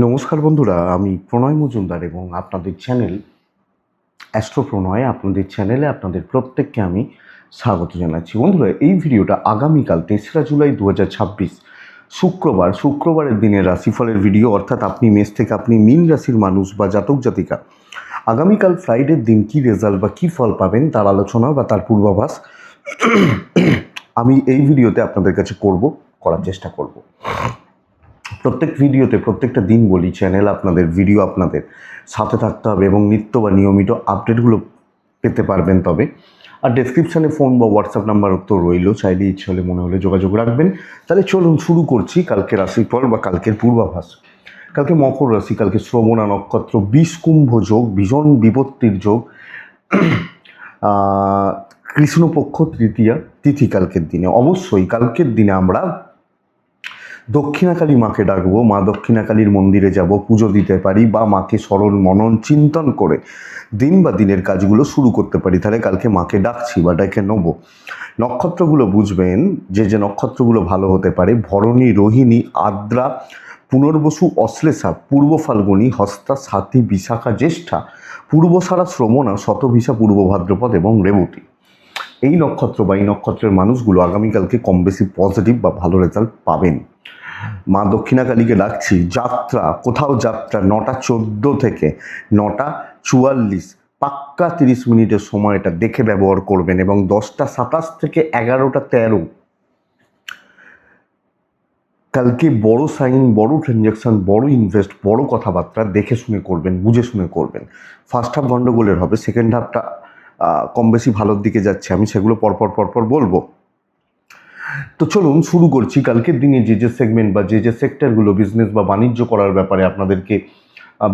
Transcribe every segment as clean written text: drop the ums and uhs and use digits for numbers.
নমস্কার বন্ধুরা, আমি প্রণয় মজুমদার এবং আপনাদের চ্যানেল অ্যাস্ট্রো প্রণয় আপনাদের চ্যানেলে আপনাদের প্রত্যেককে আমি স্বাগত জানাচ্ছি। বন্ধুরা, এই ভিডিওটা আগামীকাল 3রা জুলাই 2026 শুক্রবারের দিনের রাশিফলের ভিডিও, অর্থাৎ আপনি মেষ থেকে আপনি মীন রাশির মানুষ বা জাতক জাতিকা আগামীকাল ফ্রাইডের দিন কী রেজাল্ট বা কী ফল পাবেন তার আলোচনা বা তার পূর্বাভাস আমি এই ভিডিওতে আপনাদের কাছে করার চেষ্টা করব। প্রত্যেক ভিডিওতে প্রত্যেকটা দিন বলি, চ্যানেল আপনাদের, ভিডিও আপনাদের সাথে থাকতে হবে এবং নিত্য বা নিয়মিত আপডেটগুলো পেতে পারবেন তবে। আর ডেসক্রিপশানে ফোন বা হোয়াটসঅ্যাপ নাম্বার তো রইল, চাইলে ইচ্ছে হলে মনে হলে যোগাযোগ রাখবেন। তাহলে চলুন শুরু করছি কালকে রাশিফল বা কালকের পূর্বাভাস। কালকে মকর রাশি, কালকে শ্রবণা নক্ষত্র, 20 কুম্ভ যোগ, ভীষণ বিপত্তির যোগ, কৃষ্ণপক্ষ তৃতীয়া তিথি কালকের দিনে। অবশ্যই কালকের দিনে আমরা দক্ষিণাকালী মাকে ডাকবো, মা দক্ষিণাকালীর মন্দিরে যাব, পুজো দিতে পারি বা মাকে স্মরণ মনন চিন্তন করে দিন বা দিনের কাজগুলো শুরু করতে পারি। তাহলে কালকে মাকে ডাকছি বা ডেকে নেবো। নক্ষত্রগুলো বুঝবেন, যে নক্ষত্রগুলো ভালো হতে পারে: ভরণী, রোহিণী, আদ্রা, পুনর্বসু, অশ্লেষা, পূর্ব ফাল্গুনী, হস্তা, সাথী, বিশাখা, জ্যেষ্ঠা, পূর্বসারা, শ্রবণা, শতভিষা, পূর্ব ভাদ্রপদ এবং রেবতী। এই নক্ষত্র বা এই নক্ষত্রের মানুষগুলো আগামীকালকে কম বেশি পজিটিভ বা ভালো রেজাল্ট পাবেন। মা দক্ষিণাকালীকে ডাকছি। যাত্রা, কোথাও যাত্রা 9টা 14 থেকে 9টা 44, পাক্কা 30 মিনিটের সময়টা দেখে ব্যবহার করবেন এবং 10টা 27 থেকে 11টা 13 কালকে বড় সাইন, বড় ট্রানজ্যাকশন, বড় ইনভেস্ট, বড় কথাবার্তা দেখে শুনে করবেন, বুঝে শুনে করবেন। ফার্স্ট হাফ গন্ডগোলের হবে, সেকেন্ড হাফটা কম বেশি ভালোর দিকে যাচ্ছে, আমি সেগুলো পরপর বলবো। তো চলুন শুরু করছি। কালকের দিনে যে সেগমেন্ট বা যে সেক্টরগুলো বিজনেস বা বাণিজ্য করার ব্যাপারে আপনাদেরকে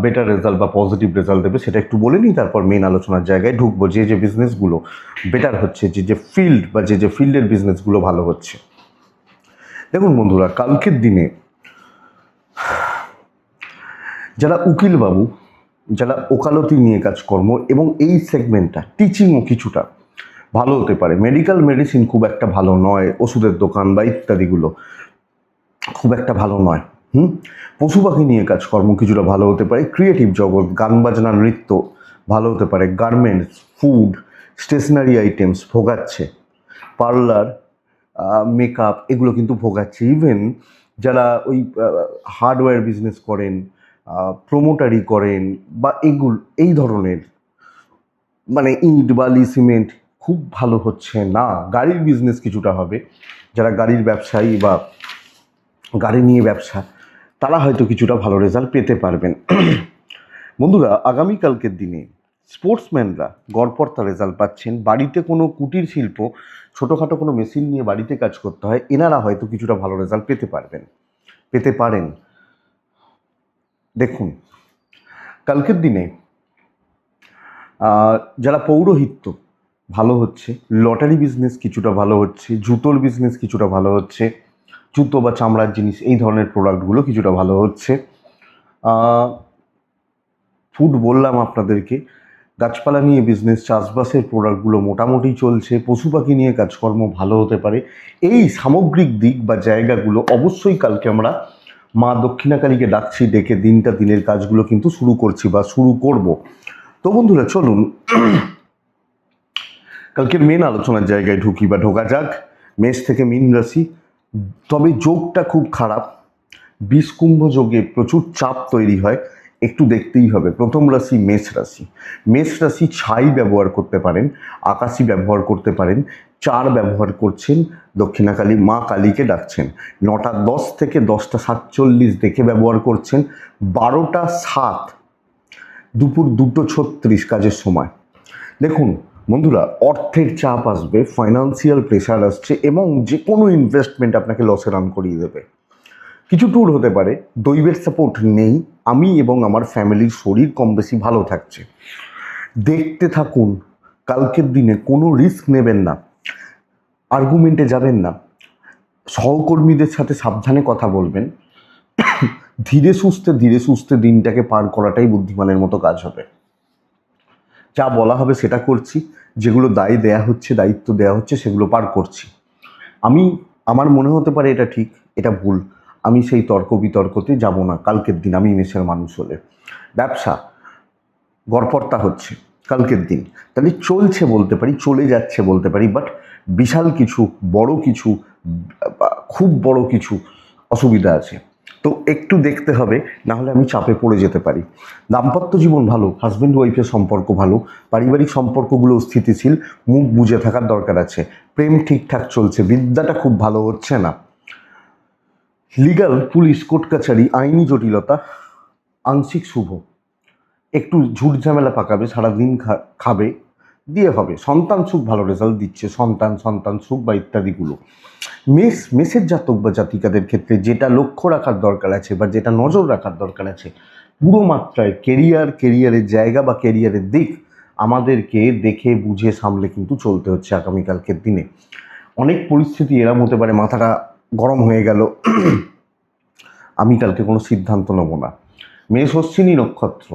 বেটার রেজাল্ট বা পজিটিভ রেজাল্ট দেবে সেটা একটু বলে নিই, তারপর মেন আলোচনার জায়গায় ঢুকবো। যে বিজনেসগুলো বেটার হচ্ছে, যে ফিল্ড বা যে ফিল্ডের বিজনেসগুলো ভালো হচ্ছে। দেখুন বন্ধুরা, কালকের দিনে যারা উকিলবাবু, যারা ওকালতি নিয়ে কাজকর্ম এবং এই সেগমেন্টটা, টিচিংও কিছুটা ভালো হতে পারে। মেডিকেল মেডিসিন খুব একটা ভালো নয়, ওষুধের দোকান বা ইত্যাদিগুলো খুব একটা ভালো নয়। পশু পাখি নিয়ে কাজকর্ম কিছুটা ভালো হতে পারে। ক্রিয়েটিভ জগৎ, গান বাজনা, নৃত্য ভালো হতে পারে। গার্মেন্টস, ফুড, স্টেশনারি আইটেমস ভোগাচ্ছে। পার্লার, মেকআপ এগুলো কিন্তু ভোগাচ্ছে। ইভেন যারা ওই হার্ডওয়্যার বিজনেস করেন, প্রোমোটারি করেন বা এই ধরনের, মানে ইট বালি সিমেন্ট খুব ভালো হচ্ছে না। গাড়ির বিজনেস কিছুটা হবে, যারা গাড়ির ব্যবসায়ী বা গাড়ি নিয়ে ব্যবসা, তারা হয়তো কিছুটা ভালো রেজাল্ট পেতে পারবেন। বন্ধুরা, আগামীকালকের দিনে স্পোর্টসম্যানরা গড়পড়তা রেজাল্ট পাচ্ছেন। বাড়িতে কোনো কুটির শিল্প, ছোটোখাটো কোনো মেশিন নিয়ে বাড়িতে কাজ করতে হয়, এনারা হয়তো কিছুটা ভালো রেজাল্ট পেতে পারেন। দেখুন, কালকের দিনে যারা পৌরোহিত্য ভালো হচ্ছে, লটারি বিজনেস কিছুটা ভালো হচ্ছে, জুতোর বিজনেস কিছুটা ভালো হচ্ছে, জুতো বা চামড়ার জিনিস এই ধরনের প্রোডাক্টগুলো কিছুটা ভালো হচ্ছে। ফুড বললাম আপনাদেরকে, গাছপালা নিয়ে বিজনেস, চাষবাসের প্রোডাক্টগুলো মোটামুটি চলছে। পশু পাখি নিয়ে কাজকর্ম ভালো হতে পারে। এই সামগ্রিক দিক বা জায়গাগুলো অবশ্যই কালকে আমরা মা দক্ষিণাকালীকে ডাকছি, ডেকে দিনের কাজগুলো কিন্তু শুরু করছি বা শুরু করব। তো বন্ধুরা চলুন কালকের মেন আলোচনার জায়গায় ঢোকা যাক। মেষ থেকে মীন রাশি, তবে যোগটা খুব খারাপ। 20 কুম্ভ যোগে প্রচুর চাপ তৈরি হয়, একটু দেখতেই হবে। প্রথম রাশি মেষ রাশি ছাই ব্যবহার করতে পারেন, আকাশি ব্যবহার করতে পারেন। 4 ব্যবহার করছেন, দক্ষিণাকালী মা কালীকে ডাকছেন। 9টা 10 থেকে 10টা 47 দেখে ব্যবহার করছেন। 12টা 7 দুপুর 2টো 36 কাজের সময়। দেখুন বন্ধুরা, অর্থের চাপ আসবে, ফাইন্যান্সিয়াল প্রেশার আসছে এবং যে কোনো ইনভেস্টমেন্ট আপনাকে লসে রান করিয়ে দেবে। কিছু ট্যুর হতে পারে, দৈবের সাপোর্ট নেই। আমি এবং আমার ফ্যামিলির শরীর কম বেশি ভালো থাকছে। দেখতে থাকুন, কালকের দিনে কোনো রিস্ক নেবেন না, আর্গুমেন্টে যাবেন না, সহকর্মীদের সাথে সাবধানে কথা বলবেন। ধীরে সুস্থে দিনটাকে পার করাটাই বুদ্ধিমানের মতো কাজ হবে। যা বলা হবে সেটা করছি, যেগুলো দায়িত্ব দেয়া হচ্ছে সেগুলো পার করছি। আমার মনে হতে পারে এটা ঠিক, এটা ভুল, আমি সেই তর্ক বিতর্কতে যাব না কালকের দিন আমি মেষের মানুষ হলে। ব্যবসা গড়পড়তা হচ্ছে কালকের দিন, তাহলে চলছে বলতে পারি, চলে যাচ্ছে বলতে পারি, বাট বিশাল কিছু বড় কিছু খুব বড় কিছু অসুবিধা আছে, তো একটু দেখতে হবে, না হলে আমি চাপে পড়ে যেতে পারি। দাম্পত্য জীবন ভালো, হাজব্যান্ড ওয়াইফের সম্পর্ক ভালো, পারিবারিক সম্পর্কগুলো স্থিতিশীল, মুখ বুঝে থাকার দরকার আছে, প্রেম ঠিকঠাক চলছে, বিদ্যাটা খুব ভালো হচ্ছে না, লিগাল পুলিশ কোর্ট কাছারি আইনি জটিলতা আংশিক শুভ, একটু ঝুট ঝামেলা পাকাবে, সারাদিন খাবে দিয়ে হবে, সন্তান সুখ ভালো রেজাল্ট দিচ্ছে, সন্তান সুখ বা ইত্যাদিগুলো। মেষের জাতক বা জাতিকাদের ক্ষেত্রে যেটা লক্ষ্য রাখার দরকার আছে বা যেটা নজর রাখার দরকার আছে, পুরো মাত্রায় কেরিয়ারের জায়গা বা কেরিয়ারের দিক আমাদেরকে দেখে বুঝে সামলে কিন্তু চলতে হচ্ছে আগামীকালকের দিনে। অনেক পরিস্থিতি এরম হতে পারে, মাথাটা গরম হয়ে গেল, আমি কালকে কোনো সিদ্ধান্ত নেব না। মেষ অশ্বিনী নক্ষত্র,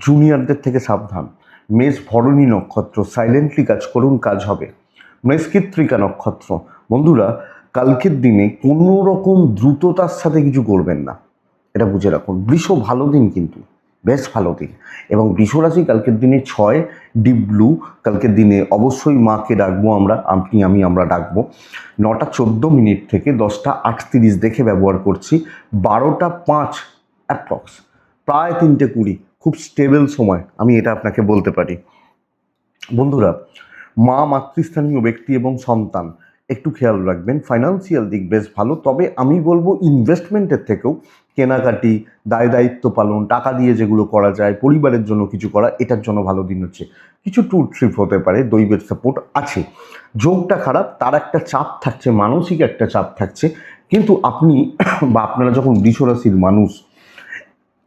জুনিয়রদের থেকে সাবধান। মেষ ভরণী নক্ষত্র, সাইলেন্টলি কাজ করুন, কাজ হবে। মেষ কৃত্তিকা নক্ষত্র, বন্ধুরা কালকের দিনে কোনো রকম দ্রুততার সাথে কিছু করবেন না, এটা বুঝে রাখুন। বৃষ ভালো দিন, কিন্তু বেশ ভালো দিন, এবং বৃষ রাশি কালকের দিনে 6 ডিপ ব্লু, কালকের দিনে অবশ্যই মাকে ডাকবো আমরা, আমরা ডাকবো 9টা 14 থেকে 10টা 38 দেখে ব্যবহার করছি, 12টা 5 অ্যাপ্রক্স, প্রায় 3টে 20, খুব স্টেবল সময়, আমি এটা আপনাকে বলতে পারি। বন্ধুরা মাতৃস্থানীয় ব্যক্তি এবং সন্তান একটু খেয়াল রাখবেন। ফাইন্যান্সিয়াল দিক বেশ ভালো, তবে আমি বলবো ইনভেস্টমেন্টের থেকেও কেনাকাটি, দায়িত্ব পালন, টাকা দিয়ে যেগুলো করা যায়, পরিবারের জন্য কিছু করা, এটার জন্য ভালো দিন হচ্ছে। কিছু ট্যুর ট্রিপ হতে পারে, দৈবের সাপোর্ট আছে। যোগটা খারাপ, তার একটা চাপ থাকছে, মানসিক একটা চাপ থাকছে, কিন্তু আপনি বা আপনারা যখন বৃষ রাশির মানুষ,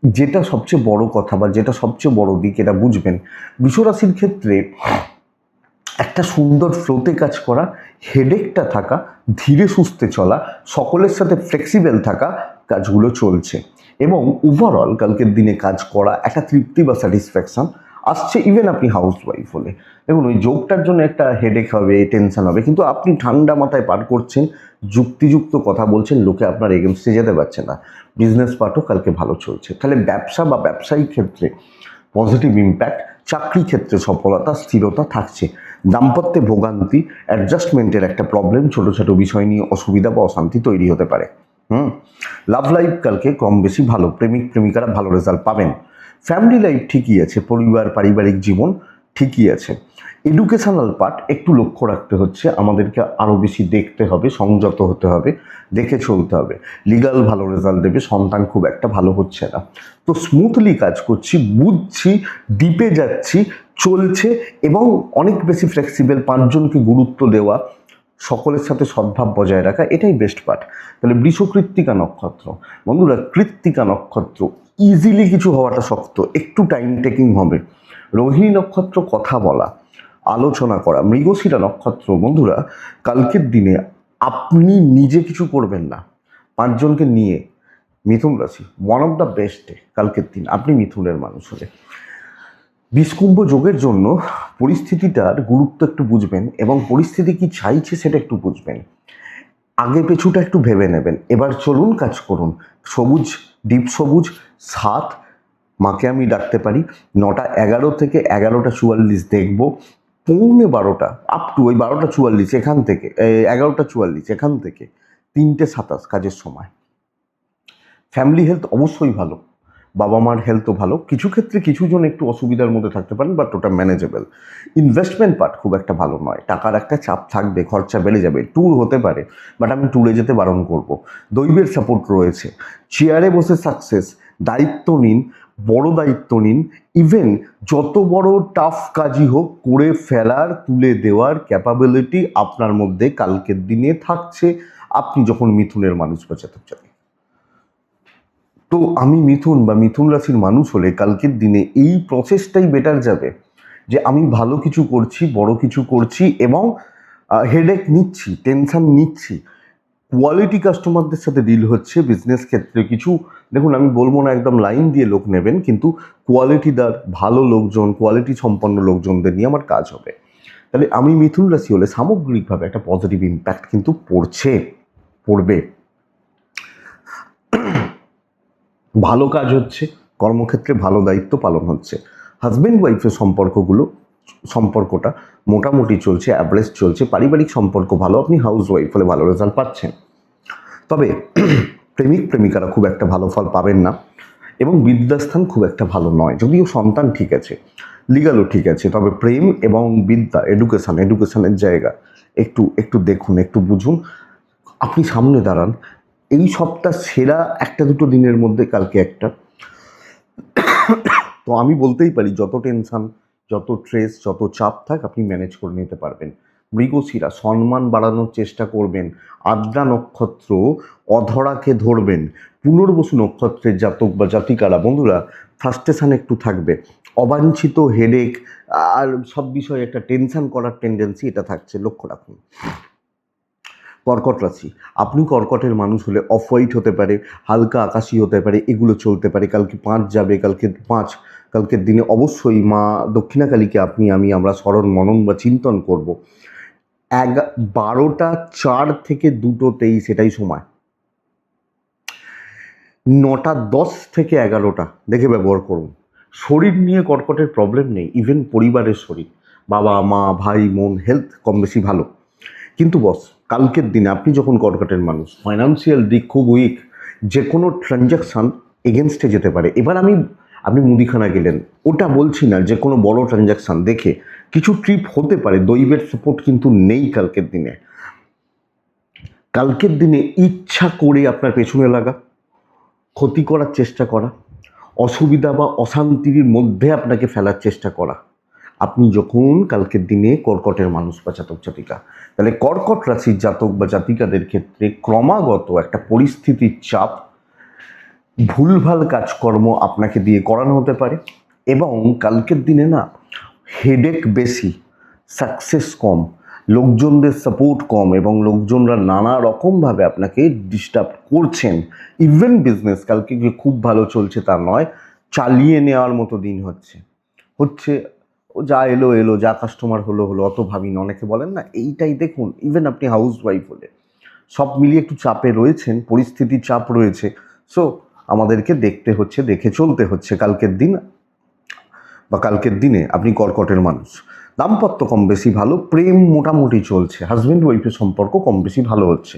যেটা সবচেয়ে বড় কথা বা যেটা সবচেয়ে বড় দিক এটা বুঝবেন, বৃষ রাশির ক্ষেত্রে একটা সুন্দর ফ্লোতে কাজ করা, হেডেকটা থাকা, ধীরে সুস্থে চলা, সকলের সাথে ফ্লেক্সিবল থাকা, কাজগুলো চলছে, এবং ওভারঅল কালকের দিনে কাজ করা একটা তৃপ্তি বা স্যাটিসফ্যাকশন আসছে। ইভেন আপনি হাউস ওয়াইফ হলে দেখুন, ওই যোগটার জন্য একটা হেডেক হবে, টেনশন হবে, কিন্তু আপনি ঠান্ডা মাথায় পার করছেন, যুক্তিযুক্ত কথা বলছেন, লোকে আপনার এগেনস্টে যেতে পারছে না। বিজনেস পার্টও কালকে ভালো চলছে, তাহলে ব্যবসা বা ব্যবসায়িক ক্ষেত্রে পজিটিভ ইম্প্যাক্ট, চাকরি ক্ষেত্রে সফলতা, স্থিরতা থাকছে। দাম্পত্যে ভোগান্তি, অ্যাডজাস্টমেন্টের একটা প্রবলেম, ছোট ছোট বিষয় নিয়ে অসুবিধা বা অশান্তি তৈরি হতে পারে। লাভ লাইফ কালকে কম বেশি ভালো, প্রেমিক প্রেমিকারা ভালো রেজাল্ট পাবেন। ফ্যামিলি লাইফ ঠিকই আছে, পারিবারিক জীবন ঠিকই আছে। এডুকেশনাল পার্ট একটু লক্ষ্য রাখতে হচ্ছে, আমাদেরকে আরও বেশি দেখতে হবে, সংযত হতে হবে, দেখে চলতে হবে। লিগাল ভালো রেজাল্ট দেবে, সন্তান খুব একটা ভালো হচ্ছে না, তো স্মুথলি কাজ করছি, বুঝছি, ডিপে যাচ্ছি, চলছে, এবং অনেক বেশি ফ্লেক্সিবল, 5জনকে গুরুত্ব দেওয়া, সকলের সাথে সদ্ভাব বজায় রাখা, এটাই বেস্ট পার্ট। তাহলে বৃষ কৃত্তিকা নক্ষত্র, বন্ধুরা কৃত্তিকা নক্ষত্র ইজিলি কিছু হওয়াটা শক্ত, একটু টাইম টেকিং হবে। রোহিণী নক্ষত্র কথা বলা, আলোচনা করা। মৃগশিরা নক্ষত্র, বন্ধুরা কালকের দিনে আপনি নিজে কিছু করবেন না, 5জনকে নিয়ে, মিথুন রাশি one of the best day কালকের দিন আপনি মিথুনের মানুষ হলে। বিষকুম্ভ যোগের জন্য পরিস্থিতিটার গুরুত্ব একটু বুঝবেন, এবং পরিস্থিতি কি চাইছে সেটা একটু বুঝবেন, আগে পেছুটা একটু ভেবে নেবেন। এবার চলুন, কাজ করুন। সবুজ, ডিপ সবুজ 7, মাকে আমি ডাকতে পারি। 9টা 11 থেকে 11টা 44 দেখব, 11:15 আপ টু ওই 12টা 44 এখান থেকে 11টা 44 এখান থেকে 3টে 27 কাজের সময়। ফ্যামিলি হেলথ অবশ্যই ভালো, বাবা মার হেলথও ভালো, কিছু ক্ষেত্রে কিছুজন একটু অসুবিধার মধ্যে থাকতে পারেন, বাট ওটা ম্যানেজেবল। ইনভেস্টমেন্ট পার্ট খুব একটা ভালো নয়, টাকার একটা চাপ থাকবে, খরচা বেড়ে যাবে, ট্যুর হতে পারে, বাট আমি ট্যুরে যেতে বারণ করব। দৈবের সাপোর্ট রয়েছে, চেয়ারে বসে সাকসেস, দায়িত্ব নিন, বড় দায়িত্ব নিন, ইভেন যত বড় টাফ কাজই হোক করে ফেলার, তুলে দেওয়ার ক্যাপাবিলিটি আপনার মধ্যে কালকের দিনে থাকছে, আপনি যখন মিথুনের মানুষ বা জাতক। তো আমি মিথুন বা মিথুন রাশির মানুষ হলে কালকের দিনে এই প্রসেসটাই বেটার যাবে, যে আমি ভালো কিছু করছি, বড় কিছু করছি, এবং হেডেক নিচ্ছি, টেনশন নিচ্ছি, কোয়ালিটি কাস্টমারদের সাথে ডিল হচ্ছে। বিজনেস ক্ষেত্রে কিছু দেখুন, আমি বলবো না একদম লাইন দিয়ে লোক নেবেন, কিন্তু কোয়ালিটিদার ভালো লোকজন, কোয়ালিটি সম্পন্ন লোকজনদের নিয়ে আমার কাজ হবে। তাহলে আমি মিথুন রাশি হলে সামগ্রিকভাবে একটা পজিটিভ ইম্প্যাক্ট কিন্তু পড়বে। ভালো কাজ হচ্ছে, কর্মক্ষেত্রে ভালো দায়িত্ব পালন হচ্ছে। হাজব্যান্ড ওয়াইফের সম্পর্কটা মোটামুটি চলছে, অ্যাভারেজ চলছে। পারিবারিক সম্পর্ক ভালো, আপনি হাউস ওয়াইফ হলে ভালো রেজাল্ট পাচ্ছেন। তবে প্রেমিক প্রেমিকারা খুব একটা ভালো ফল পাবেন না, এবং বিদ্যাস্থান খুব একটা ভালো নয়। যদিও সন্তান ঠিক আছে, লিগালও ঠিক আছে, তবে প্রেম এবং বিদ্যা, এডুকেশনের জায়গা একটু একটু দেখুন, একটু বুঝুন। আপনি সামনে দাঁড়ান, এই সপ্তাহ সেরা একটা দুটো দিনের মধ্যে কালকে একটা। তো আমি বলতেই পারি যত টেনশন, যত স্ট্রেস, যত চাপ থাক আপনি ম্যানেজ করে নিতে পারবেন। মৃগশিরা সম্মান বাড়ানোর চেষ্টা করবেন। আদ্রা নক্ষত্র অধরাকে ধরবেন। পুনর্বসু নক্ষত্রের জাতক বা জাতিকারা বন্ধুরা ফ্রাস্ট্রেশন একটু থাকবে, অবাঞ্ছিত হেডেক আর সব বিষয়ে একটা টেনশন করার টেন্ডেন্সি এটা থাকছে, লক্ষ্য রাখুন। কর্কট রাশি, আপনি কর্কটের মানুষ হলে অফ হোয়াইট হতে পারে, হালকা আকাশি হতে পারে, এগুলো চলতে পারে। কালকে 5 যাবে, কালকের দিনে অবশ্যই মা দক্ষিণাকালীকে আমরা স্মরণ মনন বা চিন্তন করব। 12টা 4 থেকে 2:23 এটাই সময়। 9টা 10 থেকে 11টা দেখে ব্যবহার করুন। শরীর নিয়ে কর্কটের প্রবলেম নেই, ইভেন পরিবারের শরীর, বাবা মা ভাই বোন হেলথ কম বেশি ভালো। কিন্তু বস, কালকের দিনে আপনি যখন কর্কটের মানুষ, ফাইন্যান্সিয়াল দিক খুব উইক, যে কোনো ট্রানজাকশান এগেনস্টে যেতে পারে। এবার আপনি মুদিখানা গেলেন, ওটা বলছি না, যে কোনো বড় ট্রানজাকশান দেখে কিছু ট্রিপ হতে পারে। দৈবের সাপোর্ট কিন্তু নেই কালকের দিনে। কালকের দিনে ইচ্ছা করে আপনার পেছনে লাগা, ক্ষতি করার চেষ্টা করা, অসুবিধা বা অশান্তির মধ্যে আপনাকে ফেলার চেষ্টা করা, আপনি যখন কালকের দিনে কর্কটের মানুষ বা জাতক জাতিকা, তাহলে কর্কট রাশির জাতক বা জাতিকাদের ক্ষেত্রে ক্রমাগত একটা পরিস্থিতির চাপ, ভুলভাল কাজকর্ম আপনাকে দিয়ে করানো হতে পারে। এবং কালকের দিনে না হেডেক বেশি, সাকসেস কম, লোকজনদের সাপোর্ট কম, এবং লোকজনরা নানা রকমভাবে আপনাকে ডিস্টার্ব করছেন। ইভেন বিজনেস কালকে যে খুব ভালো চলছে তা নয়, চালিয়ে নেওয়ার মতো দিন হচ্ছে। ও যা এলো, যা কাস্টমার হলো, অত ভাবিন, অনেকে বলেন না, এইটাই দেখুন। ইভেন আপনি হাউস ওয়াইফ হলে সব মিলিয়ে একটু চাপে রয়েছেন, পরিস্থিতির চাপ রয়েছে। সো আমাদেরকে দেখে চলতে হচ্ছে কালকের দিনে আপনি কর্কটের মানুষ। দাম্পত্য কম বেশি ভালো, প্রেম মোটামুটি চলছে, হাজব্যান্ড ওয়াইফের সম্পর্ক কম বেশি ভালো হচ্ছে,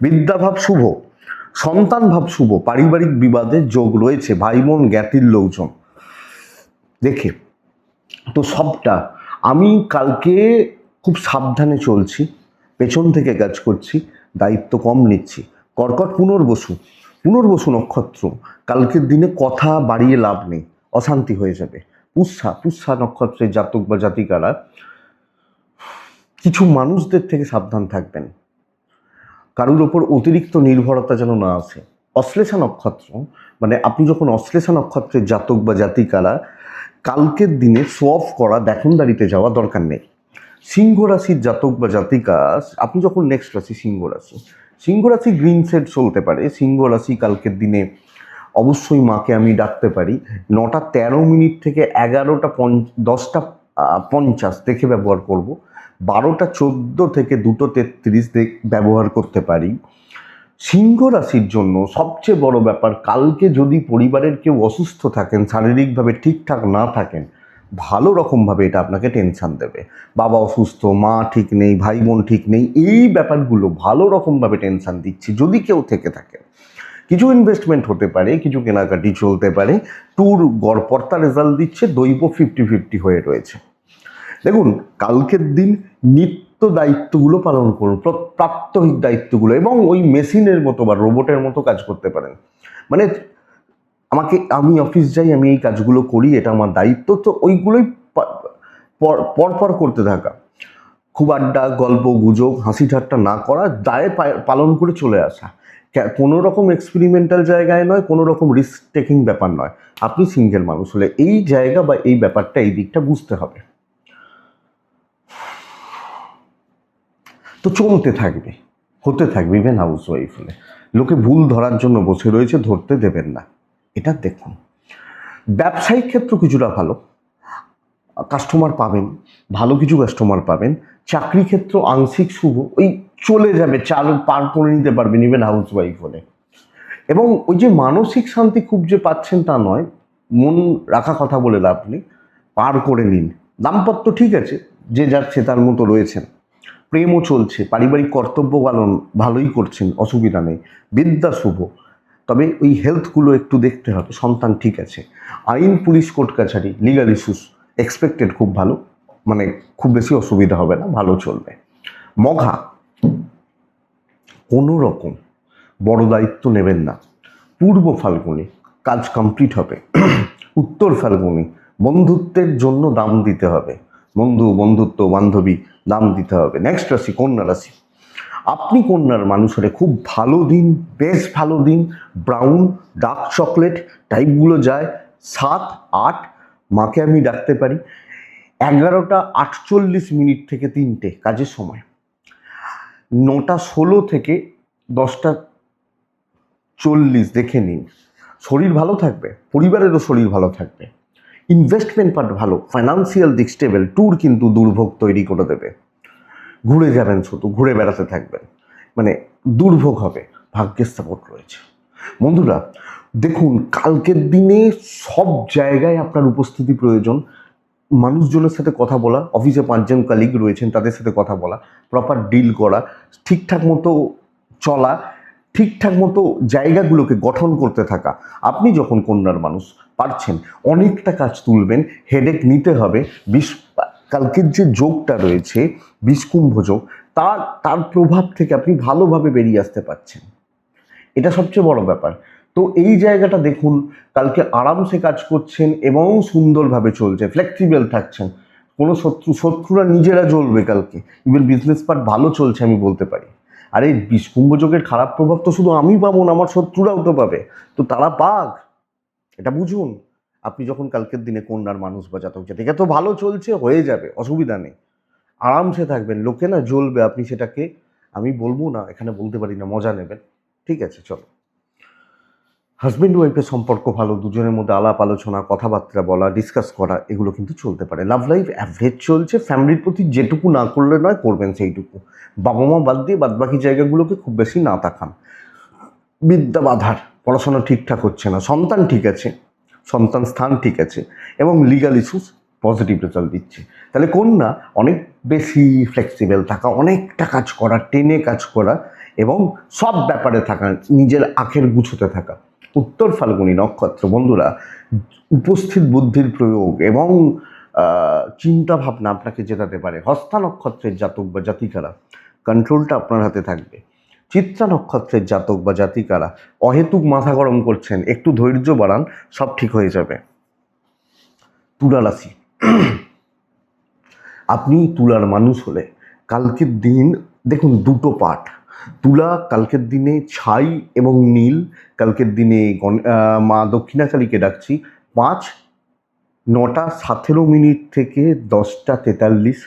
বিদ্যাভাব শুভ, সন্তান ভাব শুভ, পারিবারিক বিবাদের যোগ রয়েছে, ভাই বোন জ্ঞাতির লোকজন দেখে। তো সবটা আমি কালকে খুব সাবধানে চলছি, পেছন থেকে কাজ করছি, দায়িত্ব কম নিচ্ছি। কর্কট পুনর্বসু নক্ষত্র, কালকের দিনে কথা বাড়িয়ে লাভ নেই, অশান্তি হয়ে যাবে। পুষ্যা নক্ষত্রের জাতক বা জাতিকারা কিছু মানুষদের থেকে সাবধান থাকবেন, কারোর ওপর অতিরিক্ত নির্ভরতা যেন না আসে। অশ্লেষা নক্ষত্র, মানে আপনি যখন অশ্লেষা নক্ষত্রের জাতক বা জাতিকারা, কালকের দিনে শো অফ করা, দেখনদারিতে যাওয়া দরকার নেই। সিংহ রাশির জাতক বা জাতিকা, আপনি যখন নেক্সট রাশি সিংহ রাশি গ্রিন সেট চলতে পারে। সিংহ রাশি কালকের দিনে অবশ্যই মাকে আমি ডাকতে পারি। 9টা 13 থেকে 10:50 দেখে ব্যবহার করব। 12টা 14 থেকে 2:33 ব্যবহার করতে পারি। সিংহ রাশির জন্য সবচেয়ে বড় ব্যাপার, কালকে যদি পরিবারের কেউ অসুস্থ থাকেন, শারীরিকভাবে ঠিকঠাক না থাকেন, ভালো রকমভাবে এটা আপনাকে টেনশন দেবে। বাবা অসুস্থ, মা ঠিক নেই, ভাই বোন ঠিক নেই, এই ব্যাপারগুলো ভালো রকমভাবে টেনশন দিচ্ছে যদি কেউ থেকে থাকে। কিছু ইনভেস্টমেন্ট হতে পারে, কিছু কেনাকাটি চলতে পারে, ট্যুর গড়পড়তা রেজাল্ট দিচ্ছে, দৈব 50-50 হয়ে রয়েছে। দেখুন কালকের দিন নিত্য দায়িত্বগুলো পালন করুন, প্রাত্যহিক দায়িত্বগুলো, এবং ওই মেশিনের মতো বা রোবটের মতো কাজ করতে পারেন। মানে আমি অফিস যাই, আমি এই কাজগুলো করি, এটা আমার দায়িত্ব, তো ওইগুলোই পরপর করতে থাকা, খুব আড্ডা গল্প গুজব হাসি ঠাট্টা না করা, দায়ে পালন করে চলে আসা, কোনো রকম এক্সপেরিমেন্টাল জায়গায় নয়, কোনো রকম রিস্ক টেকিং ব্যাপার নয়। আপনি সিঙ্গেল মানুষ হলে এই জায়গা বা এই ব্যাপারটা, এই দিকটা বুঝতে হবে। তো চলতে থাকবে, হতে থাকবে। ইভেন হাউস ওয়াইফ হলে লোকে ভুল ধরার জন্য বসে রয়েছে, ধরতে দেবেন না, এটা দেখুন। ব্যবসায়িক ক্ষেত্র কিছুটা ভালো, কাস্টমার পাবেন, ভালো কিছু কাস্টমার পাবেন। চাকরি ক্ষেত্র আংশিক শুভ, ওই চলে যাবে, পার করে নিতে পারবেন ইভেন হাউস ওয়াইফ হলে। এবং ওই যে মানসিক শান্তি খুব যে পাচ্ছেন তা নয়, মন রাখা কথা বলে লাভ নেই, পার করে নিন। দাম্পত্য ঠিক আছে, যে যাচ্ছে তার মতো রয়েছেন, প্রেমও চলছে, পারিবারিক কর্তব্য পালন ভালোই করছেন, অসুবিধা নেই, বিদ্যা শুভ। তবে ওই হেলথগুলো একটু দেখতে হবে। সন্তান ঠিক আছে, আইন, পুলিশ, কোর্ট কাছারি, লিগাল ইস্যুস এক্সপেক্টেড খুব ভালো, মানে খুব বেশি অসুবিধা হবে না, ভালো চলবে। মঘা, কোনো রকম বড় দায়িত্ব নেবেন না। পূর্ব ফাল্গুনি, কাজ কমপ্লিট হবে। উত্তর ফাল্গুনি, বন্ধুত্বের জন্য দাম দিতে হবে, বন্ধু, বন্ধুত্ব, বান্ধবী, দাম দিতে হবে। নেক্সট রাশি কন্যা রাশি। আপনি কন্যার মানুষ হলে খুব ভালো দিন, বেশ ভালো দিন। ব্রাউন, ডার্ক চকলেট টাইপগুলো যায়। 7-8, মাকে আমি ডাকতে পারি। 11:48 থেকে 3টে কাজের সময়। 9:16 থেকে 10:40 দেখে নিন। শরীর ভালো থাকবে, পরিবারেরও শরীর ভালো থাকবে। ইনভেস্টমেন্ট পার্ট ভালো, ফাইন্যান্সিয়াল দিক স্টেবল। ট্যুর কিন্তু দুর্ভোগ তৈরি করে দেবে, ঘুরে যাবেন, শুধু ঘুরে বেড়াতে থাকবেন, মানে দুর্ভোগ হবে। ভাগ্যের সাপোর্ট রয়েছে। বন্ধুরা দেখুন, কালকের দিনে সব জায়গায় আপনার উপস্থিতি প্রয়োজন। মানুষজনের সাথে কথা বলা, অফিসে 5জন কালিগ রয়েছেন তাদের সাথে কথা বলা, প্রপার ডিল করা, ঠিকঠাক মতো চলা, ঠিকঠাক মতো জায়গাগুলোকে গঠন করতে থাকা। আপনি যখন কন্যার মানুষ পারছেন, অনেকটা কাজ তুলবেন, হেডেক নিতে হবে। কালকের যে যোগটা রয়েছে, বিষকুম্ভ যোগ, তার প্রভাব থেকে আপনি ভালোভাবে বেরিয়ে আসতে পারছেন, এটা সবচেয়ে বড় ব্যাপার। তো এই জায়গাটা দেখুন, কালকে আরামসে কাজ করছেন এবং সুন্দরভাবে চলছে, ফ্লেক্সিবল থাকছেন। কোনো শত্রুরা নিজেরা জ্বলবে কালকে। ইভেন বিজনেস পার্ট ভালো চলছে আমি বলতে পারি। আর এই বিষকুম্ভ যোগের খারাপ প্রভাব তো শুধু আমি পাবো না, আমার শত্রুরাও তো পাবে। তো তারা পাক, এটা বুঝুন। আপনি যখন কালকের দিনে কন্যার মানুষ বা জাতক জাতিকা, তো ভালো চলছে, হয়ে যাবে, অসুবিধা নেই, আরামসে থাকবেন। লোকে না জ্বলবে, আপনি সেটাকে, আমি বলবো না, এখানে বলতে পারি না, মজা নেবেন। ঠিক আছে, চলো। হাজব্যান্ড ওয়াইফের সম্পর্ক ভালো, দুজনের মধ্যে আলাপ আলোচনা, কথাবার্তা বলা, ডিসকাস করা, এগুলো কিন্তু চলতে পারে। লাভ লাইফ অ্যাভারেজ চলছে। ফ্যামিলির প্রতি যেটুকু না করলে নয়, করবেন সেইটুকু। বাবা মা বাদ দিয়ে বাদবাকি জায়গাগুলোকে খুব বেশি না তাকান। বিদ্যা বাধার, পড়াশোনা ঠিকঠাক হচ্ছে না। সন্তান ঠিক আছে, সন্তান স্থান ঠিক আছে, এবং লিগাল ইস্যুস পজিটিভ রেজাল্ট দিচ্ছে। তাহলে কন্যা অনেক বেশি ফ্লেক্সিবল থাকা, অনেকটা কাজ করা, টেনে কাজ করা, এবং সব ব্যাপারে থাকা, নিজের আখের গুছোতে থাকা। উত্তর ফাল্গুনী নক্ষত্র, বন্ধুরা উপস্থিত বুদ্ধির প্রয়োগ এবং চিন্তা ভাবনা আপনাকে জেতাতে পারে। হস্তা নক্ষত্রের জাতক বা জাতিকারা, কন্ট্রোলটা আপনার হাতে থাকবে। চিত্রা নক্ষত্রের জাতক বা জাতিকারা অহেতুক মাথা গরম করছেন, একটু ধৈর্য বাড়ান, সব ঠিক হয়ে যাবে। তুলা রাশি, আপনি তুলার মানুষ হলে কালকের দিন দেখুন, দুটো পাঠ। তুলা কালকের দিনে ছাই এবং নীল, কালকের দিনে মা দক্ষিণাকালীকে ডাকছি। 5:09:17 থেকে 10:43,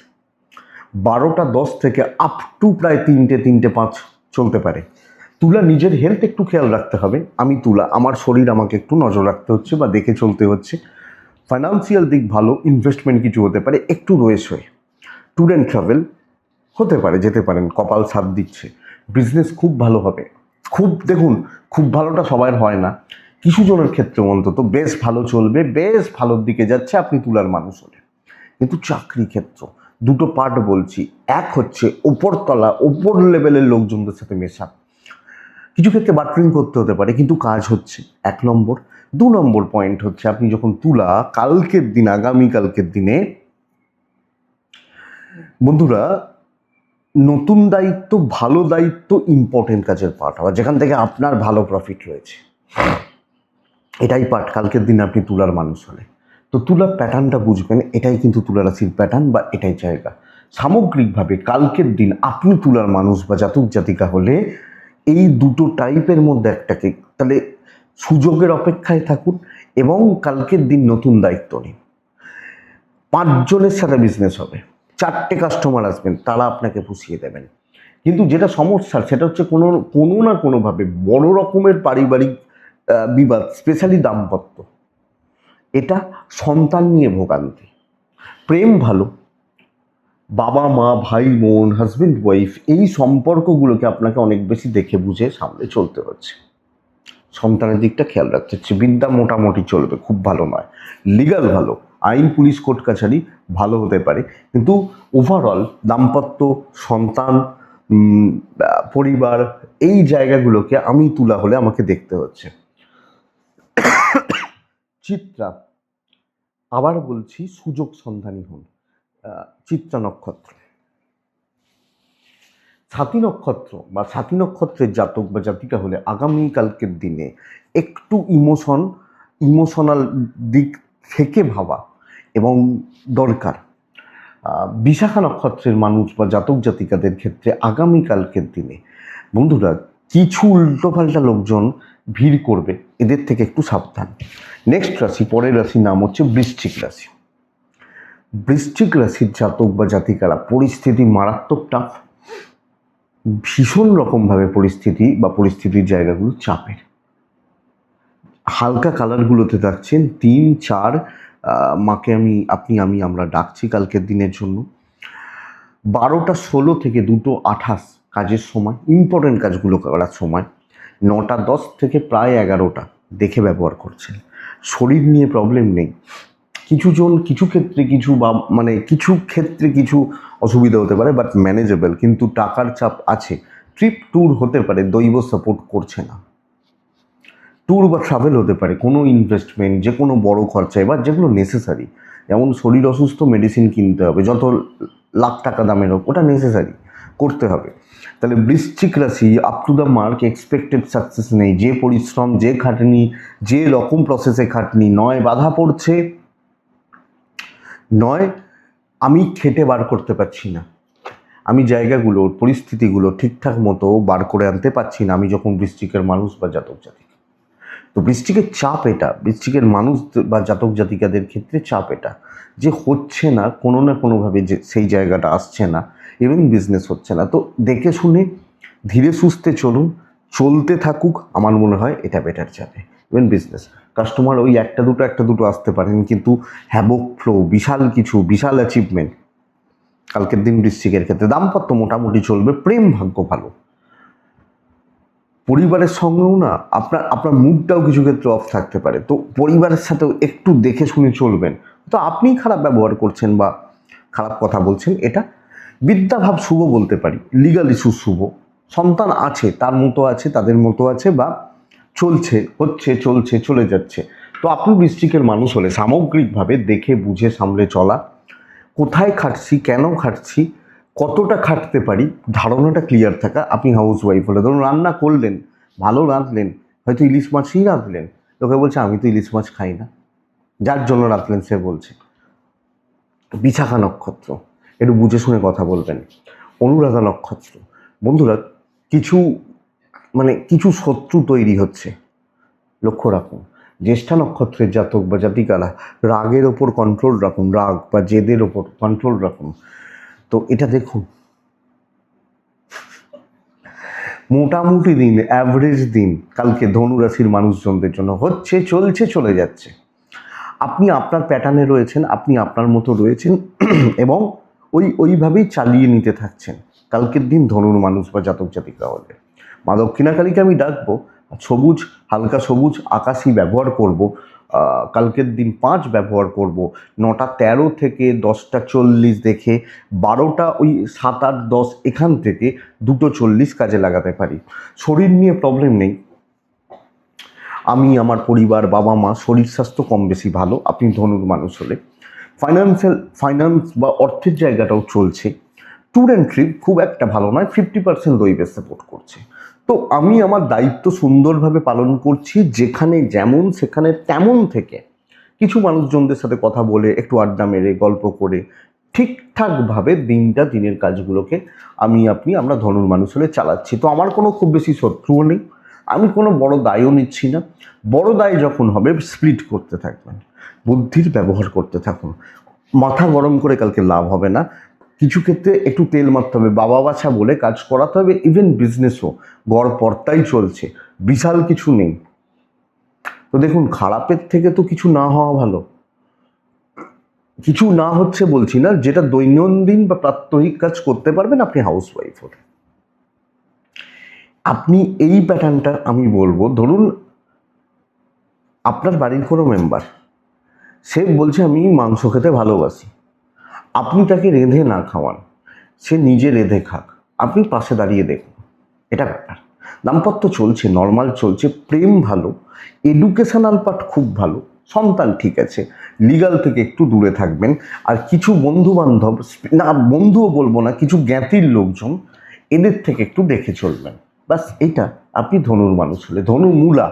12:10 থেকে আপ টু প্রায় 3:05 চলতে পারে। তুলা নিজের হেলথ একটু খেয়াল রাখতে হবে। আমি তুলা, আমার শরীর আমাকে একটু নজর রাখতে হচ্ছে বা দেখে চলতে হচ্ছে। ফাইন্যান্সিয়াল দিক ভালো, ইনভেস্টমেন্ট কিছু হতে পারে, একটু রয়েছে। ট্যুর অ্যান্ড ট্রাভেল হতে পারে, যেতে পারেন, কপাল সাথ দিচ্ছে। বিজনেস খুব ভালো হবে। দেখুন, খুব ভালোটা সবার হয় না, কিছু জনের ক্ষেত্রে অন্তত বেশ ভালো চলবে, বেশ ভালোর দিকে যাচ্ছে আপনি তুলার মানুষ হলে। কিন্তু চাকরি ক্ষেত্র, দুটো পার্ট বলছি। এক হচ্ছে ওপরতলা, ওপর লেভেলের লোকজনদের সাথে মেশা, কিছু ক্ষেত্রে বার্টারিং করতে হতে পারে, কিন্তু কাজ হচ্ছে। 1 নম্বর। 2 নম্বর পয়েন্ট হচ্ছে, আপনি যখন তুলা কালকের দিন, আগামীকালকের দিনে, বন্ধুরা নতুন দায়িত্ব, ভালো দায়িত্ব, ইম্পর্টেন্ট কাজের পার্ট হওয়া, যেখান থেকে আপনার ভালো প্রফিট রয়েছে, এটাই পার্ট কালকের দিনে আপনি তুলার মানুষ হলে। তো তুলার প্যাটার্নটা বুঝবেন, এটাই কিন্তু তুলা রাশির প্যাটার্ন বা এটাই জায়গা। সামগ্রিকভাবে কালকের দিন আপনি তুলার মানুষ বা জাতক জাতিকা হলে এই দুটো টাইপের মধ্যে একটাকে, তাহলে সুযোগের অপেক্ষায় থাকুন এবং কালকের দিন নতুন দায়িত্ব নিন। 5 জনের সাথে বিজনেস হবে, 4টে কাস্টমার আসবেন, তারা আপনাকে পুষিয়ে দেবেন। কিন্তু যেটা সমস্যার, সেটা হচ্ছে কোনো না কোনোভাবে বড় রকমের পারিবারিক বিবাদ, স্পেশালি দাম্পত্য, এটা সন্তান নিয়ে ভোগান্তি। প্রেম ভালো, বাবা মা, ভাই বোন, হাজব্যান্ড ওয়াইফ, এই সম্পর্কগুলোকে আপনাকে অনেক বেশি দেখে বুঝে সামনে চলতে হচ্ছে। সন্তানের দিকটা খেয়াল রাখতে হচ্ছে। বিদ্যা মোটামুটি চলবে, খুব ভালো নয়। লিগাল ভালো, আইন পুলিশ কোর্ট কাছারি ভালো হতে পারে, কিন্তু ওভারঅল দাম্পত্য, সন্তান, পরিবার, এই জায়গাগুলোকে আমি তুলা হলে আমাকে দেখতে হচ্ছে। চিত্রা, আবার বলছি সুযোগ সন্ধানী হন। চিত্রা নক্ষত্র, ছাতি নক্ষত্র বা ছাতি নক্ষত্রের জাতক বা জাতিকা হলে আগামীকালকের দিনে একটু ইমোশনাল দিক থেকে ভাবা এবং দরকার। বিশাখা নক্ষত্রের মানুষ বা জাতক জাতিকাদের ক্ষেত্রে আগামীকালকের দিনে বন্ধুরা কিছু উল্টোপাল্টা লোকজন ভিড় করবে, এদের থেকে একটু সাবধান। নেক্সট রাশি, পরের রাশির নাম হচ্ছে বৃশ্চিক রাশি। বৃশ্চিক রাশির জাতক বা জাতিকারা পরিস্থিতি মারাত্মক টাফ, ভীষণ রকমভাবে পরিস্থিতির জায়গাগুলো চাপের। হালকা কালারগুলোতে থাকছেন 3, 4, মাকে আমরা ডাকছি কালকের দিনের জন্য। 12টা 16 থেকে 2টো 28 কাজের সময়, ইম্পর্টেন্ট কাজগুলো করার সময়। 9টা 10 থেকে প্রায় 11টা দেখে ব্যবহার করছেন। শরীর নিয়ে প্রবলেম নেই, কিছু ক্ষেত্রে কিছু অসুবিধা হতে পারে, বাট ম্যানেজেবল। কিন্তু টাকার চাপ আছে, ট্রিপ ট্যুর হতে পারে, দৈব সাপোর্ট করছে না। ট্যুর বা ট্রাভেল হতে পারে, কোনো ইনভেস্টমেন্ট, যে কোনো বড় খরচা, এবার যেগুলো নেসেসারি, যেমন শরীর অসুস্থ মেডিসিন কিনতে হবে, যত লাখ টাকা দামের হোক, ওটা নেসেসারি করতে হবে। তাহলে বৃশ্চিক রাশি up to the mark, expected success নেই। যে পরিশ্রম, যে খাটনি, যে রকম প্রসেসে খাটনি, নয় বাধা পড়ছে, নয় আমি খেটে বার করতে পারছি না, আমি জায়গাগুলো, পরিস্থিতিগুলো ঠিকঠাক মতো বার করে আনতে পারছি না, আমি যখন বৃশ্চিকের মানুষ বা জাতক জাতিকা। তো বৃশ্চিকের চাপ এটা, বৃশ্চিকের মানুষ বা জাতক জাতিকাদের ক্ষেত্রে চাপ এটা, যে হচ্ছে না কোনো না কোনোভাবে, যে সেই জায়গাটা আসছে না, ইভেন বিজনেস হচ্ছে না। তো দেখে শুনে ধীরে সুস্থে চলুন, চলতে থাকুক, আমার মনে হয় এটা বেটার যাবে। ইভেন বিজনেস কাস্টমার ওই একটা দুটো আসতে পারেন, কিন্তু হ্যাবক ফ্লো, বিশাল অ্যাচিভমেন্ট কালকের দিন বৃশ্চিকের ক্ষেত্রে। দাম্পত্য মোটামুটি চলবে, প্রেম ভাগ্য ভালো। পরিবারের সঙ্গেও না আপনার মুডটাও কিছু ক্ষেত্রে অফ থাকতে পারে, তো পরিবারের সাথেও একটু দেখে শুনে চলবেন। তো আপনি খারাপ ব্যবহার করছেন বা খারাপ কথা বলছেন, এটা বিদ্যাভাব শুভ বলতে পারি, লিগাল ইস্যু শুভ। সন্তান আছে, তার মতো আছে, তাদের মতো আছে, বা চলে যাচ্ছে। তো আপনি বৃশ্চিকের মানুষ হলে সামগ্রিকভাবে দেখে বুঝে সামলে চলা, কোথায় খাটছি, কেন খাটছি, কতটা খাটতে পারি, ধারণাটা ক্লিয়ার থাকা। আপনি হাউস ওয়াইফ হলে ধরুন রান্না করলেন, ভালো রাঁধলেন, হয়তো ইলিশ মাছই রাঁধলেন, লোকে বলছে আমি তো ইলিশ মাছ খাই না, যার জন্য রাঁধলেন সে বলছে। বিশাখা নক্ষত্র, একটু বুঝে শুনে কথা বলবেন। অনুরাধা নক্ষত্র, বন্ধুরা কিছু শত্রু তৈরি হচ্ছে, লক্ষ্য রাখুন। জ্যেষ্ঠা নক্ষত্রের জাতক বা জাতিকারা রাগের ওপর কন্ট্রোল রাখুন, রাগ বা জেদের ওপর কন্ট্রোল রাখুন। তো এটা দেখুন, মোটামুটি দিন, অ্যাভারেজ দিন কালকে ধনুরাশির মানুষজনদের জন্য হচ্ছে, চলছে, চলে যাচ্ছে। আপনি আপনার প্যাটার্নে রয়েছেন, আপনি আপনার মতো রয়েছেন এবং ওইভাবেই চালিয়ে নিতে থাকছেন কালকের দিন ধনুর মানুষ বা জাতক জাতিকা হলে। মা দক্ষিণাকালীকে আমি ডাকবো, সবুজ, হালকা সবুজ আকাশি ব্যবহার করব। কালকের দিন 5 ব্যবহার করব। 9টা 13 থেকে 10টা 40 দেখে 12টা ওই 7, 8, 10 এখান থেকে 2টো 40 কাজে লাগাতে পারি। শরীর নিয়ে প্রবলেম নেই, আমি, আমার পরিবার, বাবা মা, শরীর স্বাস্থ্য কম বেশি ভালো। আপনি ধনুর মানুষ হলে ফাইন্যান্স বা অর্থের জায়গাটাও চলছে। ট্যুর অ্যান্ড ট্রিপ খুব একটা ভালো নয়, 50% দৈবের সাপোর্ট করছে। তো আমি আমার দায়িত্ব সুন্দরভাবে পালন করছি, যেখানে যেমন সেখানে তেমন থেকে কিছু মানুষজনদের সাথে কথা বলে, একটু আড্ডা মেরে, গল্প করে ঠিকঠাকভাবে দিনের কাজগুলোকে আমরা ধনুর মানুষ হলে চালাচ্ছি। তো আমার কোনো খুব বেশি শত্রুও নেই, আমি কোনো বড় দায়ও নিচ্ছি না। বড় দায় যখন হবে স্প্লিট করতে থাকবেন, বুদ্ধির ব্যবহার করতে থাকুন। মাথা গরম করে কালকে লাভ হবে না, কিছু ক্ষেত্রে একটু তেল মারতে হবে, বাবা বাছা বলে কাজ করাতে হবে। ইভেন বিজনেসও গড় পড়তাই চলছে, বিশাল কিছু নেই। তো দেখুন, খারাপের থেকে তো কিছু না হওয়া ভালো। কিছু না হচ্ছে বলছি না, যেটা দৈনন্দিন বা প্রাত্যহিক কাজ করতে পারবেন আপনি হাউস ওয়াইফ হলে। আপনি এই প্যাটার্নটা আমি বলবো, ধরুন আপনার বাড়ির কোনো মেম্বার, সে বলছে আমি মাংস খেতে ভালোবাসি, আপনি তাকে রেঁধে না খাওয়ান, সে নিজে রেঁধে খাক, আপনি পাশে দাঁড়িয়ে দেখুন, এটা ব্যাপার। দাম্পত্য চলছে, নর্মাল চলছে, প্রেম ভালো, এডুকেশনাল পার্ট খুব ভালো, সন্তান ঠিক আছে, লিগাল থেকে একটু দূরে থাকবেন। আর কিছু বন্ধু বান্ধব, না বন্ধুও বলবো না, কিছু জ্ঞাতির লোকজন, এদের থেকে একটু দেখে চলবেন। বাস এটা। আপনি ধনুর মানুষ হলে, ধনু মূলা,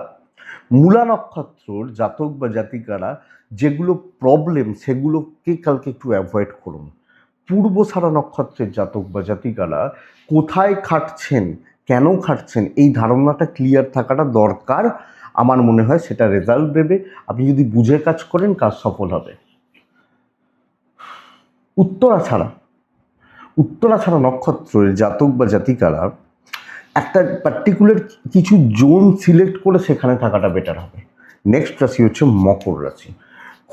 মূলা নক্ষত্রর জাতক বা জাতিকারা যেগুলো প্রবলেম সেগুলোকে কালকে একটু অ্যাভয়েড করুন। পূর্বসারা নক্ষত্রের জাতক বা জাতিকারা কোথায় খাটছেন, কেন খাটছেন, এই ধারণাটা ক্লিয়ার থাকাটা দরকার। আমার মনে হয় সেটা রেজাল্ট দেবে। আপনি যদি বুঝে কাজ করেন, কাজ সফল হবে। উত্তরাছাড়া নক্ষত্রের জাতক বা জাতিকারা একটা পার্টিকুলার কিছু জোন সিলেক্ট করে সেখানে থাকাটা বেটার হবে। নেক্সট রাশি হচ্ছে মকর রাশি।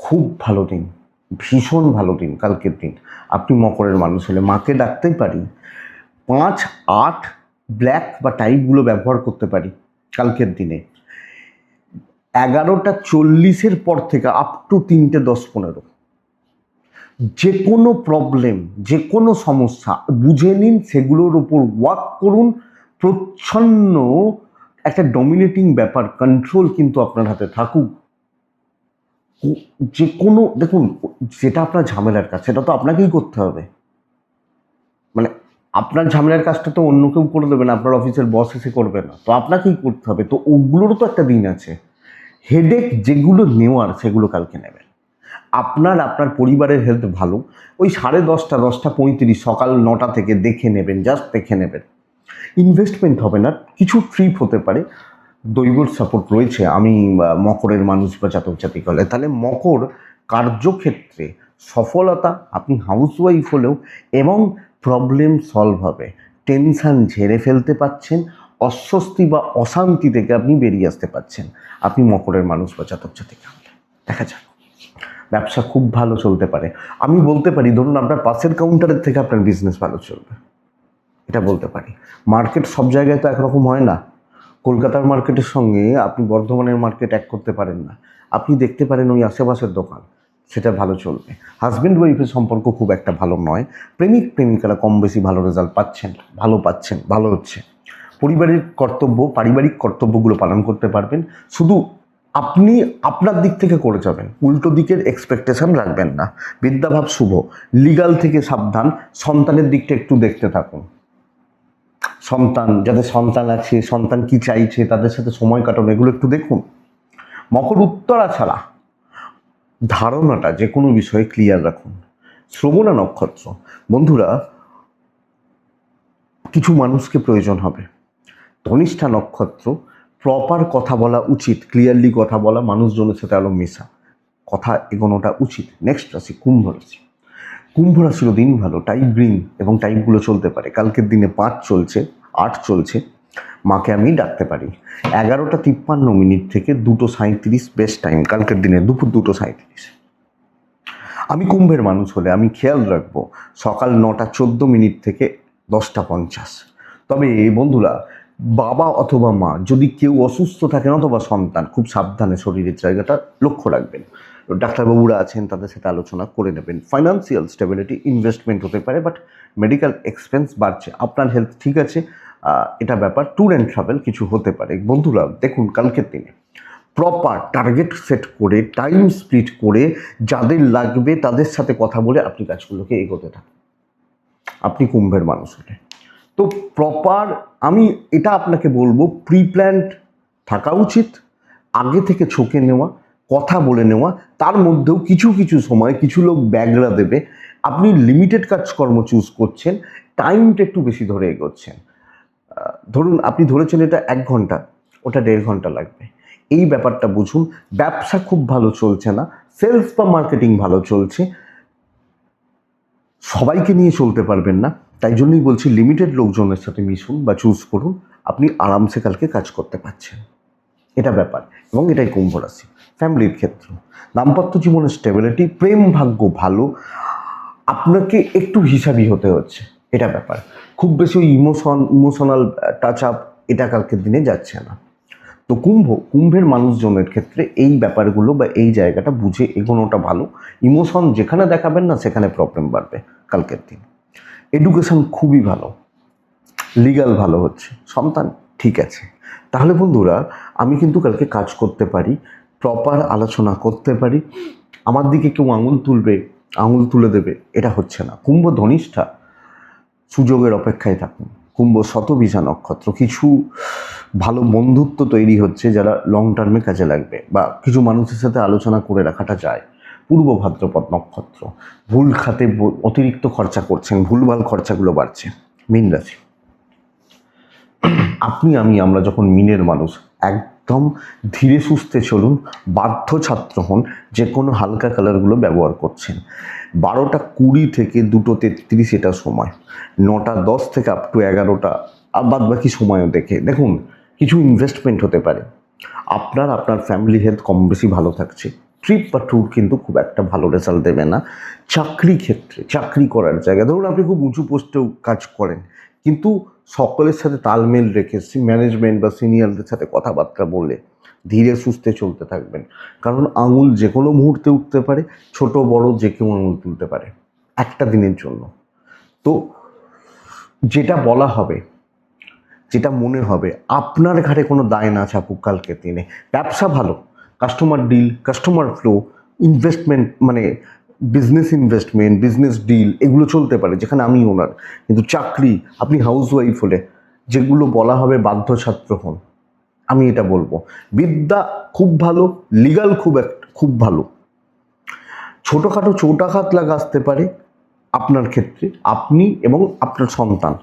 খুব ভালো দিন, ভীষণ ভালো দিন কালকের দিন। আপনি মকরের মানুষ হলে মাকে ডাকতেই পারি, 5-8 ব্ল্যাক বা টাইপগুলো ব্যবহার করতে পারি কালকের দিনে। 11:40 পর থেকে আপ টু 3:10-15 যে কোনো প্রবলেম, যে কোনো সমস্যা বুঝে নিন, সেগুলোর উপর ওয়ার্ক করুন। প্রচ্ছন্ন একটা ডমিনেটিং ব্যাপার, কন্ট্রোল কিন্তু আপনার হাতে থাকুক। যে কোনো দেখুন, যেটা আপনার ঝামেলার কাজ সেটা তো আপনাকেই করতে হবে। মানে আপনার ঝামেলার কাজটা তো অন্য কেউ করে দেবে না, আপনার অফিসের বস এসে করবে না, তো আপনাকেই করতে হবে। তো ওগুলোরও তো একটা দিন আছে। হেডেক যেগুলো নেওয়ার সেগুলো কালকে নেবেন। আপনার পরিবারের হেলথ ভালো, ওই 10:30 সকাল 9টা থেকে দেখে নেবেন, জাস্ট দেখে নেবেন। ইনভেস্টমেন্ট হবে না, কিছু ট্রিপ হতে পারে, দৈবর সাপোর্ট রয়েছে। আমি মকরের মানুষ বা জাতক জাতিক হলে, তাহলে মকর কার্যক্ষেত্রে সফলতা, আপনি হাউসওয়াইফ হলেও, এবং প্রবলেম সলভ হবে, টেনশান ঝেড়ে ফেলতে পারছেন, অস্বস্তি বা অশান্তি থেকে আপনি বেরিয়ে আসতে পারছেন। আপনি মকরের মানুষ বা জাতক জাতিক হলে দেখা যাক ব্যবসা খুব ভালো চলতে পারে। আমি বলতে পারি, ধরুন আপনার পাশের কাউন্টারের থেকে আপনার বিজনেস ভালো চলবে, এটা বলতে পারি। মার্কেট সব জায়গায় তো একরকম হয় না। কলকাতার মার্কেটের সঙ্গে আপনি বর্ধমানের মার্কেট এক করতে পারেন না। আপনি দেখতে পারেন ওই আশেপাশের দোকান, সেটা ভালো চলবে। হাজব্যান্ড ওয়াইফের সম্পর্ক খুব একটা ভালো নয়, প্রেমিক প্রেমিকারা কম বেশি ভালো রেজাল্ট পাচ্ছেন, ভালো হচ্ছে। পারিবারিক কর্তব্যগুলো পালন করতে পারবেন। শুধু আপনি আপনার দিক থেকে করে যাবেন, উল্টো দিকের এক্সপেকটেশন রাখবেন না। বিদ্যাভাব শুভ, লিগাল থেকে সাবধান, সন্তানের দিকটা একটু দেখতে থাকুন। যাদের সন্তান আছে, সন্তান কি চাইছে, তাদের সাথে সময় কাটানো, এগুলো একটু দেখুন। মকর উত্তরাছাড়া ধারণাটা যে কোনো বিষয়ে ক্লিয়ার রাখুন। শ্রবণা নক্ষত্র, বন্ধুরা কিছু মানুষকে প্রয়োজন হবে। ধনিষ্ঠা নক্ষত্র, প্রপার কথা বলা উচিত, ক্লিয়ারলি কথা বলা, মানুষজনের সাথে আলো মেশা, কথা এগোনোটা উচিত। নেক্সট রাশি কুম্ভ রাশি। কুম্ভ রাশিরও দিন ভালো, টাইপ গ্রিন এবং টাইপগুলো চলতে পারে। কালকের দিনে 5 চলছে, 8 চলছে, মাকে আমি ডাকতে পারি। 11:53 থেকে 2:37 বেস্ট টাইম কালকের দিনে, দুপুর 2:37। আমি কুম্ভের মানুষ হলে আমি খেয়াল রাখবো সকাল 9:14 থেকে 10:50। তবে বন্ধুরা, বাবা অথবা মা যদি কেউ অসুস্থ থাকেন অথবা সন্তান, খুব সাবধানে শরীরের জায়গাটা লক্ষ্য রাখবেন। ডাক্তারবাবুরা আছেন, তাদের সাথে আলোচনা করে নেবেন। ফাইন্যান্সিয়াল স্টেবিলিটি, ইনভেস্টমেন্ট হতে পারে, বাট মেডিকেল এক্সপেন্স বাড়ছে। আপনার হেলথ ঠিক আছে, এটা ব্যাপার। ট্যুর অ্যান্ড ট্রাভেল কিছু হতে পারে। বন্ধুরা দেখুন, কালকের দিনে প্রপার টার্গেট সেট করে, টাইম স্প্লিট করে, যাদের লাগবে তাদের সাথে কথা বলে আপনি কাজগুলোকে এগোতে থাকুন। আপনি কুম্ভের মানুষ হলে তো প্রপার, আমি এটা আপনাকে বলবো, প্রি প্ল্যান্ড থাকা উচিত। আগে থেকে ছকে নেওয়া, কথা বলে নেওয়া, তার মধ্যেও কিছু কিছু সময় কিছু লোক ব্যাগরা দেবে। আপনি লিমিটেড কাজকর্ম চুজ করছেন, টাইমটা একটু বেশি ধরে এগোচ্ছেন। ধরুন আপনি ধরেছেন এটা 1 ঘন্টা, ওটা 1.5 ঘন্টা লাগবে। এই ব্যাপারটা বুঝুন। ব্যবসা খুব ভালো চলছে না, সেলস বা মার্কেটিং ভালো চলছে, সবাইকে নিয়ে চলতে পারবেন না, তাই জন্যই বলছি লিমিটেড লোকজনের সাথে মিশুন বা চুজ করুন, আপনি আরামসে কালকে কাজ করতে পারছেন, এটা ব্যাপার। এবং এটাই কুম্ভ রাশি। ফ্যামিলির ক্ষেত্র, দাম্পত্য জীবনের স্টেবিলিটি, প্রেম ভাগ্য ভালো, আপনাকে একটু হিসাবি হতে হচ্ছে, এটা ব্যাপার। খুব বেশি ইমোশনাল টাচ আপ এটা কালকের দিনে যাচ্ছে না। তো কুম্ভের মানুষজনের ক্ষেত্রে এই ব্যাপারগুলো বা এই জায়গাটা বুঝে এগোনোটা ভালো। ইমোশন যেখানে দেখাবেন না সেখানে প্রবলেম বাড়বে কালকের দিন। এডুকেশন খুবই ভালো, লিগ্যাল ভালো হচ্ছে, সন্তান ঠিক আছে। তাহলে বন্ধুরা আমি কিন্তু কালকে কাজ করতে পারি, প্রপার আলোচনা করতে পারি। আমার দিকে কেউ আঙুল তুলে দেবে এটা হচ্ছে না। কুম্ভ ধনিষ্ঠা সুযোগের অপেক্ষায় থাকুন। কুম্ভ শতবিশা নক্ষত্র, কিছু ভালো বন্ধুত্ব তৈরি হচ্ছে যারা লং টার্মে কাজে লাগবে, বা কিছু মানুষের সাথে আলোচনা করে রাখাটা যায়। পূর্ব ভাদ্রপদ নক্ষত্র, ভুল খাতে অতিরিক্ত খরচা করছেন, ভুলভাল খরচাগুলো বাড়ছে। মীন রাশি, আমরা যখন মিনের মানুষ, একদম ধীরে সুস্থে চলুন, বাধ্য ছাত্র হন, যে কোনো হালকা কালারগুলো ব্যবহার করছেন। 12:20 থেকে 2:33 এটা সময়, 9:10 থেকে আপ টু 11টা বাদ বাকি সময়ও দেখুন কিছু ইনভেস্টমেন্ট হতে পারে। আপনার ফ্যামিলি হেলথ কম বেশি ভালো থাকছে। ট্রিপ বা ট্যুর কিন্তু খুব একটা ভালো রেজাল্ট দেবে না। চাকরি করার জায়গায় ধরুন আপনি খুব উঁচু পোস্টেও কাজ করেন, কিন্তু সকলের সাথে তালমেল রেখে ম্যানেজমেন্ট বা সিনিয়রদের সাথে কথাবার্তা বলে ধীরে সুস্থে চলতে থাকবেন। কারণ আঙুল যে কোনো মুহূর্তে উঠতে পারে, ছোট বড় যে কেউ আঙুল তুলতে পারে একটা দিনের জন্য। তো যেটা বলা হবে, যেটা মনে হবে, আপনার ঘাড়ে কোনো দায় না চাপুক কালকের দিনে। ব্যবসা ভালো, customer deal, customer flow, investment মানে বিজনেস ডিল এগুলো চলতে পারে যেখানে আমি ওনার। কিন্তু চাকরি, আপনি হাউসওয়াইফ হলে যেগুলো বলা হবে বাধ্য ছাত্র হন, আমি এটা বলবো। বিদ্যা খুব ভালো, লিগাল খুব ভালো। ছোটোখাটো চৌটাঘাত লাগা আসতে পারে আপনার ক্ষেত্রে, আপনি এবং আপনার সন্তান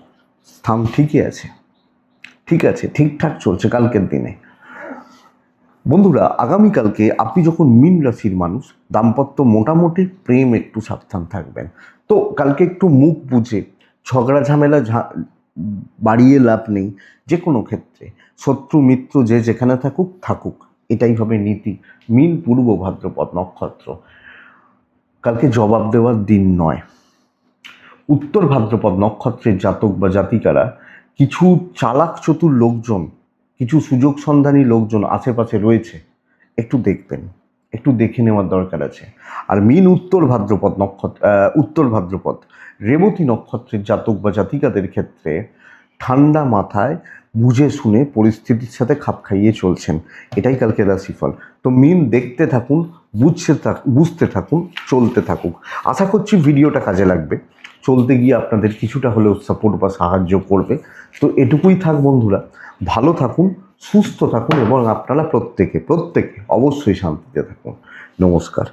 স্থান ঠিকই আছে, ঠিকঠাক চলছে কালকের দিনে। বন্ধুরা আগামীকালকে আপনি যখন মীন রাশির মানুষ, দাম্পত্য মোটামুটি, প্রেম একটু সাবধান থাকবেন। তো কালকে একটু মুখ বুঝে, ঝগড়া ঝামেলা বাড়িয়ে লাভ নেই। যে কোনো ক্ষেত্রে শত্রু মিত্র যে যেখানে থাকুক, এটাই হবে নীতি। মীন পূর্ব ভাদ্রপদ নক্ষত্র, কালকে জবাব দেওয়ার দিন নয়। উত্তর ভাদ্রপদ নক্ষত্রের জাতক বা জাতিকারা, কিছু চালাক চতুর লোকজন, কিছু সুযোগ সন্ধানী লোকজন আশেপাশে রয়েছে, একটু দেখবেন, একটু দেখে নেওয়ার দরকার আছে। আর মীন উত্তর ভাদ্রপদ রেবতী নক্ষত্রের জাতক বা জাতিকাদের ক্ষেত্রে ঠান্ডা মাথায় বুঝে শুনে পরিস্থিতির সাথে খাপ খাইয়ে চলছেন, এটাই কালকে রাশিফল। তো মীন দেখতে থাকুন, বুঝতে থাকুন, চলতে থাকুক। আশা করছি ভিডিওটা কাজে লাগবে, চলতে গিয়ে আপনাদের কিছুটা হলেও সাপোর্ট বা সাহায্য করবে। তো এটুকুই থাক বন্ধুরা, ভালো থাকুন, সুস্থ থাকুন এবং আপনারা প্রত্যেকে অবশ্যই শান্তিতে থাকুন। নমস্কার।